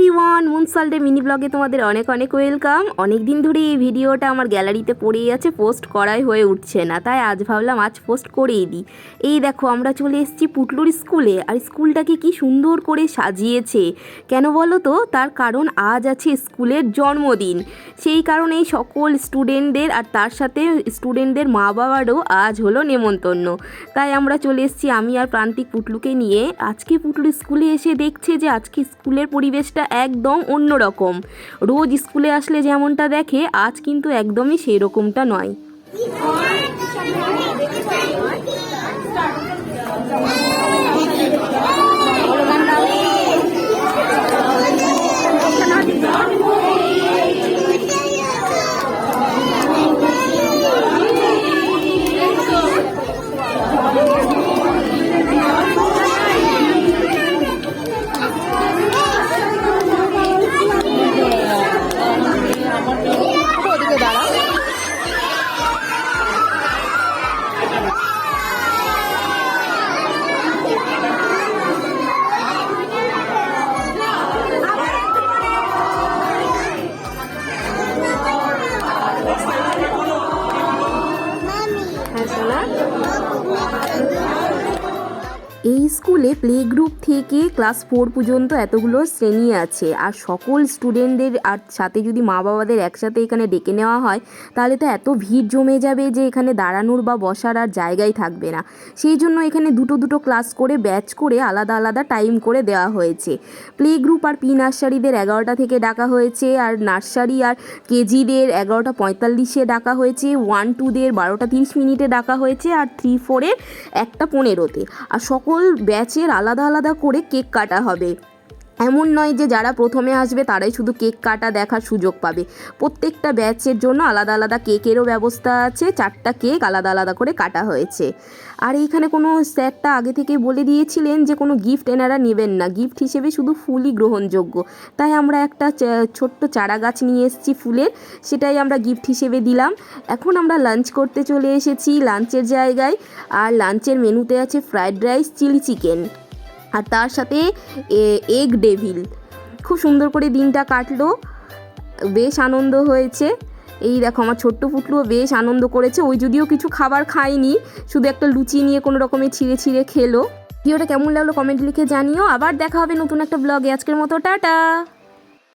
Everyone, মুনসালডে mini ব্লগে তোমাদের অনেক অনেক ওয়েলকাম। অনেক দিন ধরে এই ভিডিওটা আমার গ্যালারিতে পড়েই আছে, পোস্ট করাই হয়ে উঠছে না, তাই আজ ভাবলাম আজ পোস্ট করেই দিই। এই দেখো আমরা চলে এসেছি পুটলুর স্কুলে, আর স্কুলটাকে কি সুন্দর করে সাজিয়েছে। কেন বলো তো? তার কারণ আজ আছে স্কুলের জন্মদিন। সেই কারণেই সকল স্টুডেন্টদের আর তার সাথে স্টুডেন্টদের মা বাবারও আজ হলো নেমন্তন্ন। তাই আমরা চলে এসেছি আমি আর প্রান্তিক পুটলুকে নিয়ে। আজকে পুটলু স্কুলে এসে দেখছে যে আজকে স্কুলের পরিবেশটা একদম অন্যরকম। রোজ স্কুলে আসলে যেমনটা দেখে, আজ কিন্তু একদমই সেই রকমটা নয়। এই স্কুলে প্লে গ্রুপ থেকে ক্লাস 4 পর্যন্ত এতগুলো শ্রেণী আছে, আর সকল স্টুডেন্টদের আর সাথে যদি মা বাবাদের একসাথে এখানে ডেকে নেওয়া হয় তাহলে তো এত ভিড় জমে যাবে যে এখানে দাঁড়ানোর বা বসার আর জায়গাই থাকবে না। সেই জন্য এখানে দুটো ক্লাস করে ব্যাচ করে আলাদা আলাদা টাইম করে দেওয়া হয়েছে। প্লে গ্রুপ আর প্রি নার্সারিদের 11টা থেকে ডাকা হয়েছে, আর নার্সারি আর কেজিদের 11:45-এ ডাকা হয়েছে, 1-2দের 12:30 ডাকা হয়েছে, আর 3-4-এর 1:15-তে। আর সকল ব্যাচের আলাদা আলাদা করে কেক কাটা হবে। এমন নয় যে যারা প্রথমে আসবে তারাই শুধু কেক কাটা দেখার সুযোগ পাবে। প্রত্যেকটা ব্যাচের জন্য আলাদা আলাদা কেকেরও ব্যবস্থা আছে। 4টা কেক আলাদা আলাদা করে কাটা হয়েছে। আর এইখানে কোনো স্যারটা আগে থেকে বলে দিয়েছিলেন যে কোনো গিফট এনারা নেবেন না, গিফট হিসেবে শুধু ফুলই গ্রহণযোগ্য। তাই আমরা একটা ছোট্ট চারা গাছ নিয়ে এসেছি ফুলের, সেটাই আমরা গিফট হিসেবে দিলাম। এখন আমরা লাঞ্চ করতে চলে এসেছি লাঞ্চের জায়গায়। আর লাঞ্চের মেনুতে আছে ফ্রায়েড রাইস, চিলি চিকেন, আর তার সাথে এগ ডেভিল। খুব সুন্দর করে দিনটা কাটলো, বেশ আনন্দ হয়েছে। এই দেখো আমার ছোট্ট পুটলুও বেশ আনন্দ করেছে। ওই যদিও কিছু খাবার খায়নি, শুধু একটা লুচি নিয়ে কোনো রকমে ছিঁড়ে খেলো। ভিডিওটা কেমন লাগলো কমেন্ট লিখে জানিও। আবার দেখা হবে নতুন একটা ব্লগে। আজকের মতো টাটা।